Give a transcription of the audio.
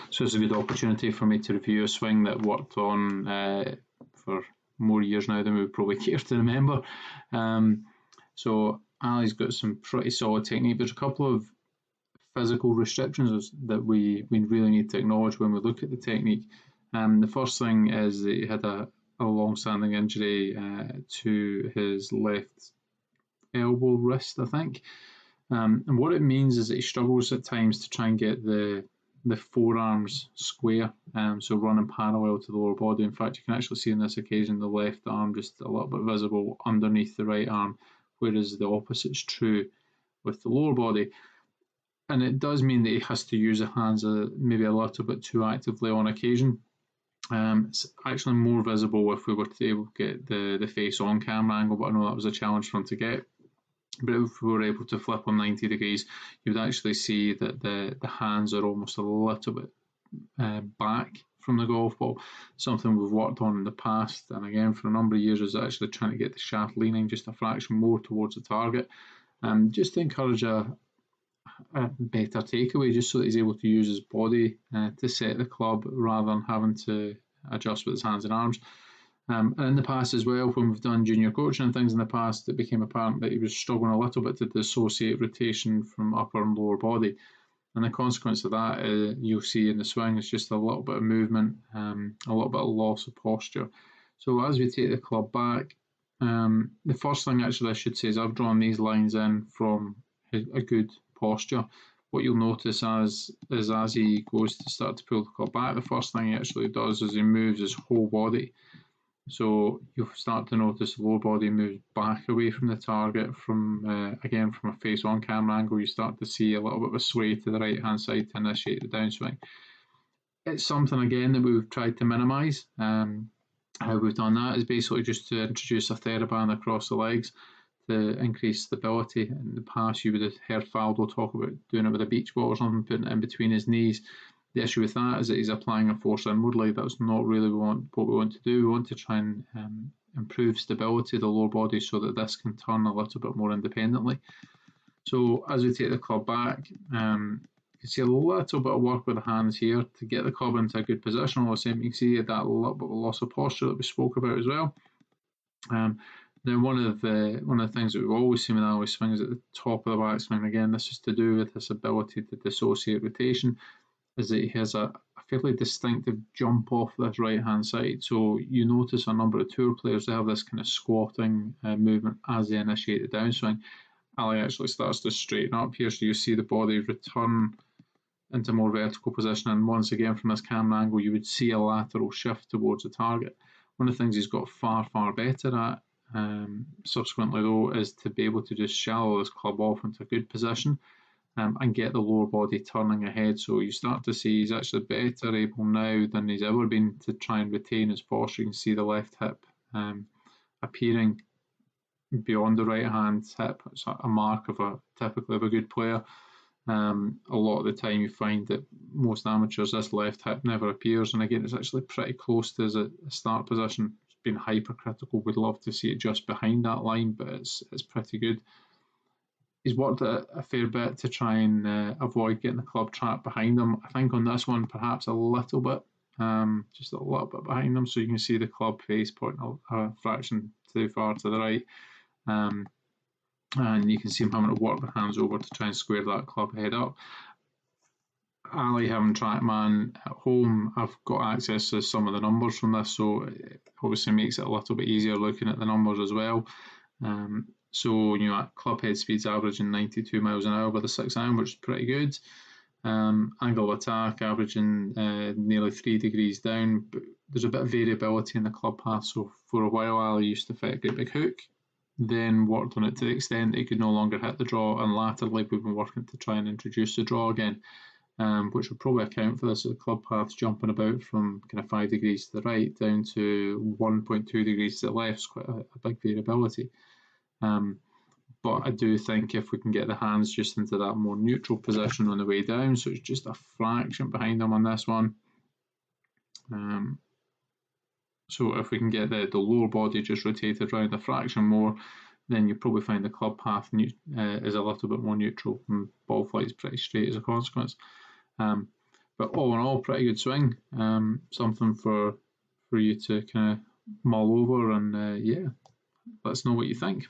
So it's a good opportunity for me to review a swing that worked on for more years now than we would probably care to remember. So Ali's got some pretty solid technique. There's a couple of physical restrictions that we really need to acknowledge when we look at the technique. The first thing is that he had a long-standing injury to his left elbow wrist, I think. And what it means is that he struggles at times to try and get the forearms square, so running parallel to the lower body. In fact, you can actually see on this occasion the left arm just a little bit visible underneath the right arm, whereas the opposite's true with the lower body. And it does mean that he has to use the hands maybe a little bit too actively on occasion. It's actually more visible if we were to able to get the face-on camera angle, but I know that was a challenge for him to get. But if we were able to flip on 90 degrees, you would actually see that the hands are almost a little bit back from the golf ball, something we've worked on in the past, and again for a number of years is actually trying to get the shaft leaning just a fraction more towards the target, just to encourage a better takeaway, just so that he's able to use his body to set the club rather than having to adjust with his hands and arms. And in the past as well, when we've done junior coaching and things in the past, it became apparent that he was struggling a little bit to dissociate rotation from upper and lower body. And the consequence of that, you'll see in the swing, is just a little bit of movement, a little bit of loss of posture. So as we take the club back, the first thing actually I should say is I've drawn these lines in from a good posture. What you'll notice as he goes to start to pull the club back, the first thing he actually does is he moves his whole body. So you'll start to notice the lower body moves back away from the target. Again, from a face-on camera angle, you start to see a little bit of a sway to the right-hand side to initiate the downswing. It's something, again, that we've tried to minimise. How we've done that is basically just to introduce a TheraBand across the legs to increase stability. In the past, you would have heard Faldo talk about doing it with a beach ball or something, putting it in between his knees. The issue with that is that he's applying a force inwardly. That's not really what we want to do. We want to try and improve stability of the lower body so that this can turn a little bit more independently. So as we take the club back, you can see a little bit of work with the hands here to get the club into a good position. All the same, you can see that little bit of loss of posture that we spoke about as well. Now, one of the things that we've always seen with Ali swing is at the top of the backswing. Again, this is to do with his ability to dissociate rotation, is that he has a fairly distinctive jump off this right-hand side. So you notice a number of tour players, they have this kind of squatting movement as they initiate the downswing. Ali actually starts to straighten up here, so you see the body return into more vertical position, and once again from this camera angle you would see a lateral shift towards the target. One of the things he's got far better at subsequently though is to be able to just shallow this club off into a good position and get the lower body turning ahead. So you start to see he's actually better able now than he's ever been to try and retain his posture. You can see the left hip appearing beyond the right hand hip. It's a mark typically of a good player. A lot of the time you find that most amateurs, this left hip never appears, and again it's actually pretty close to his start position. It's been hypercritical. We'd love to see it just behind that line, but it's pretty good. He's worked a fair bit to try and avoid getting the club trapped behind him. I think on this one perhaps a little bit, just a little bit behind him, so you can see the club face pointing a fraction too far to the right. And you can see him having to work the hands over to try and square that club head up. Ali having TrackMan at home, I've got access to some of the numbers from this, so it obviously makes it a little bit easier looking at the numbers as well. So, at club head speeds averaging 92 miles an hour with a 6 iron, which is pretty good. Angle of attack averaging nearly 3 degrees down, but there's a bit of variability in the club path. So for a while, Ali used to fit a great big hook, then worked on it to the extent that he could no longer hit the draw, and latterly we've been working to try and introduce the draw again, which would probably account for this. The club path's jumping about from kind of 5 degrees to the right down to 1.2 degrees to the left. It's quite a big variability. But I do think if we can get the hands just into that more neutral position on the way down, so it's just a fraction behind them on this one. So if we can get the lower body just rotated around a fraction more, then you'll probably find the club path is a little bit more neutral, and ball flight is pretty straight as a consequence. but all in all, pretty good swing. Something for you to kind of mull over, and yeah, let us know what you think.